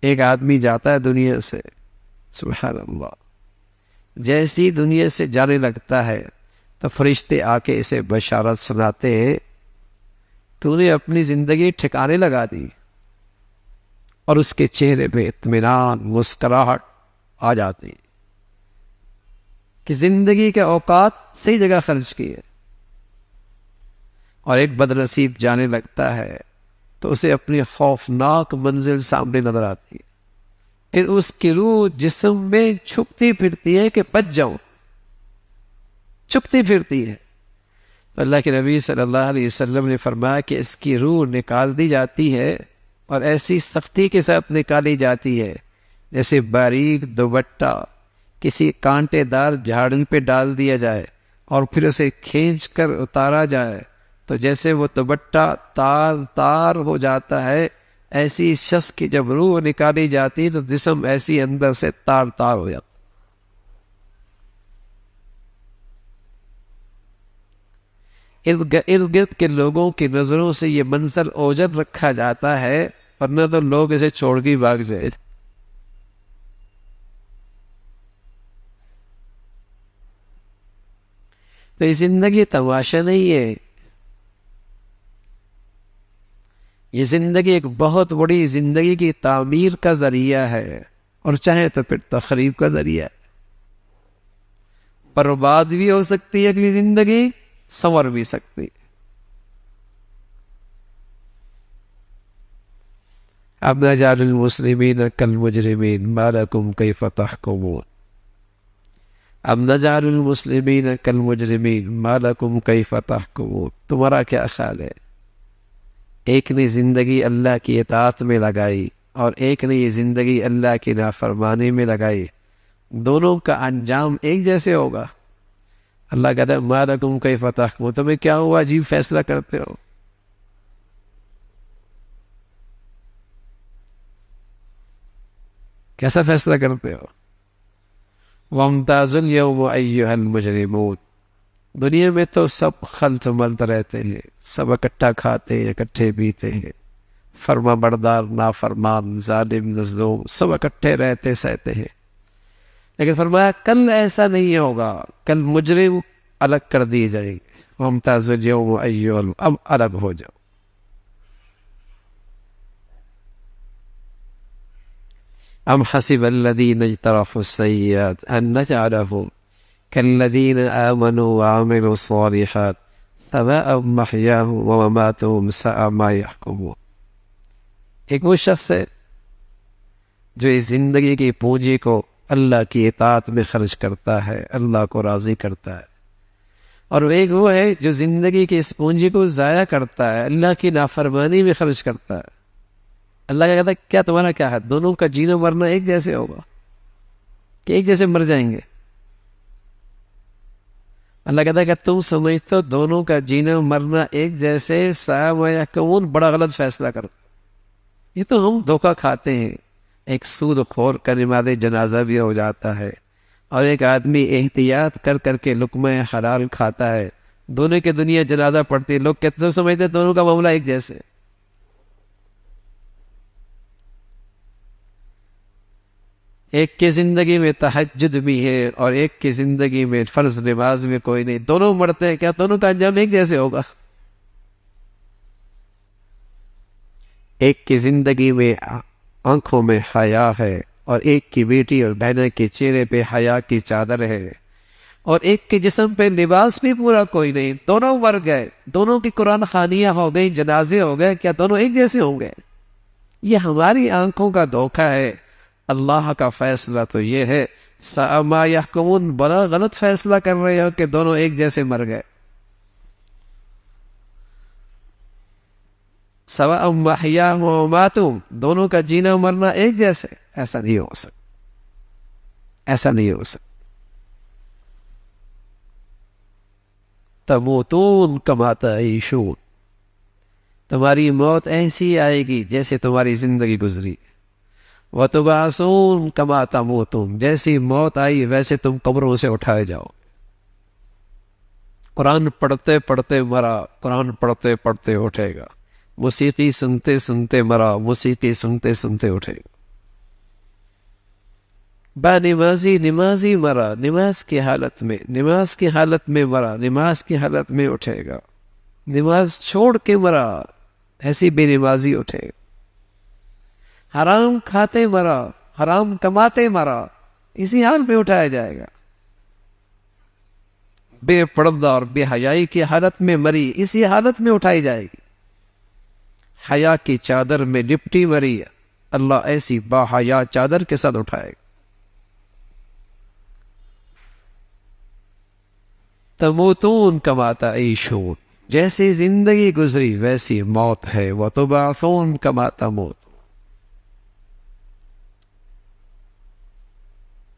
ایک آدمی جاتا ہے دنیا سے، سبحان اللہ، جیسی دنیا سے جانے لگتا ہے تو فرشتے آ کے اسے بشارت سناتے ہیں، تو نے اپنی زندگی ٹھکانے لگا دی، اور اس کے چہرے پہ اطمینان، مسکراہٹ آ جاتی کہ زندگی کے اوقات صحیح جگہ خرچ کیے۔ اور ایک بد نصیب جانے لگتا ہے تو اسے اپنی خوفناک منزل سامنے نظر آتی ہے، پھر اس کی روح جسم میں چھپتی پھرتی ہے کہ بچ جاؤں، چھپتی پھرتی ہے۔ تو اللہ کے نبی صلی اللہ علیہ وسلم نے فرمایا کہ اس کی روح نکال دی جاتی ہے، اور ایسی سختی کے ساتھ نکالی جاتی ہے جیسے باریک دوپٹہ کسی کانٹے دار جھاڑی پہ ڈال دیا جائے اور پھر اسے کھینچ کر اتارا جائے تو جیسے وہ دوپٹہ تار تار ہو جاتا ہے، ایسی شخص کی جب روح نکالی جاتی تو جسم ایسی اندر سے تار تار ہو جاتا۔ ارد گرد کے لوگوں کی نظروں سے یہ منظر اوجھل رکھا جاتا ہے، ورنہ تو لوگ اسے چھوڑ کے بھاگ جائے۔ تو یہ زندگی تماشا نہیں ہے، یہ زندگی ایک بہت بڑی زندگی کی تعمیر کا ذریعہ ہے، اور چاہے تو پھر تخریب کا ذریعہ ہے۔ برباد بھی ہو سکتی ہے اگلی زندگی، سنور بھی سکتی۔ اب نجعل المسلمین کالمجرمین ما لکم کیف تحکمون، اب نجعل المسلمین کالمجرمین ما لکم کیف تحکمون، تمہارا کیا خیال ہے؟ ایک نے زندگی اللہ کی اطاعت میں لگائی اور ایک نے یہ زندگی اللہ کی نافرمانی میں لگائی، دونوں کا انجام ایک جیسے ہوگا؟ اللہ کہتا ہے ما لکم کیف تحکمون، تمہیں کیا ہوا عجیب فیصلہ کرتے ہو؟ کیسا فیصلہ کرتے ہو؟ وَامْتَازُوا الْيَوْمَ أَيُّهَا الْمُجْرِمُونَ، دنیا میں تو سب خلط ملط رہتے ہیں، سب اکٹھا کھاتے ہیں، اکٹھے پیتے ہیں، فرما بردار نافرمان ظالم مظلوم سب اکٹھے رہتے سہتے ہیں، لیکن فرمایا کل ایسا نہیں ہوگا، کل مجرم الگ کر دیے جائیں گے۔ وَامْتَازُوا الْيَوْمَ أَيُّهَا، اب الگ ہو جاؤ۔ ام حسب الذین اجترفوا السیئات ان نجعلهم كالذین آمنوا وعملوا الصالحات سواء محیاهم ومماتهم ساء ما يحکمون، ایک وہ شخص ہے جو اس زندگی کی پونجی کو اللہ کی اطاعت میں خرچ کرتا ہے، اللہ کو راضی کرتا ہے، اور ایک وہ ہے جو زندگی کی اس پونجی کو ضائع کرتا ہے، اللہ کی نافرمانی میں خرچ کرتا ہے۔ اللہ کا کہتا ہے کیا تمہارا کیا ہے؟ دونوں کا جینا مرنا ایک جیسے ہوگا کہ ایک جیسے مر جائیں گے؟ اللہ کہتا ہے کہ تم سمجھتے ہو دونوں کا جینا مرنا ایک جیسے، ساء یا کون بڑا غلط فیصلہ کرتا۔ یہ تو ہم دھوکہ کھاتے ہیں، ایک سود خور کا نماز جنازہ بھی ہو جاتا ہے، اور ایک آدمی احتیاط کر کر کے لقمہ حلال کھاتا ہے، دونوں کے دنیا جنازہ پڑتی ہے، لوگ کہتے سمجھتے دونوں کا معاملہ ایک جیسے۔ ایک کی زندگی میں تہجد بھی ہے اور ایک کی زندگی میں فرض نماز میں کوئی نہیں، دونوں مرتے ہیں، کیا دونوں کا انجام ایک جیسے ہوگا؟ ایک کی زندگی میں آنکھوں میں حیا ہے اور ایک کی بیٹی اور بہنوں کے چہرے پہ حیا کی چادر ہے، اور ایک کے جسم پہ لباس بھی پورا کوئی نہیں، دونوں مر گئے، دونوں کی قرآن خوانیاں ہو گئی، جنازے ہو گئے، کیا دونوں ایک جیسے ہوں گے؟ یہ ہماری آنکھوں کا دھوکہ ہے۔ اللہ کا فیصلہ تو یہ ہے ساء ما یحکمون، بڑا غلط فیصلہ کر رہے ہو کہ دونوں ایک جیسے مر گئے۔ سواء محیاہم ومماتہم، دونوں کا جینا مرنا ایک جیسے، ایسا نہیں ہو سکتا، ایسا نہیں ہو سکتا۔ تموتون کما تعیشون، تمہاری موت ایسی آئے گی جیسے تمہاری زندگی گزری۔ وَتُبْعَثُونَ كَمَا تَمُوتُونَ، جیسی موت آئی ویسے تم قبروں سے اٹھائے جاؤ۔ قرآن پڑھتے پڑھتے مرا، قرآن پڑھتے پڑھتے اٹھے گا، موسیقی سنتے سنتے مرا، موسیقی سنتے سنتے اٹھے گا۔ با نمازی نمازی مرا نماز کی حالت میں مرا نماز کی حالت میں اٹھے گا، نماز چھوڑ کے مرا ایسی بے نمازی اٹھے گا، حرام کھاتے مرا حرام کماتے مرا اسی حال میں اٹھایا جائے گا، بے پردہ اور بے حیائی کی حالت میں مری اسی حالت میں اٹھائی جائے گی، حیا کی چادر میں لپٹی مری اللہ ایسی با حیا چادر کے ساتھ اٹھائے گا۔ تموتون کما تعیشون، جیسی زندگی گزری ویسی موت ہے، وتبعثون کما تموتون،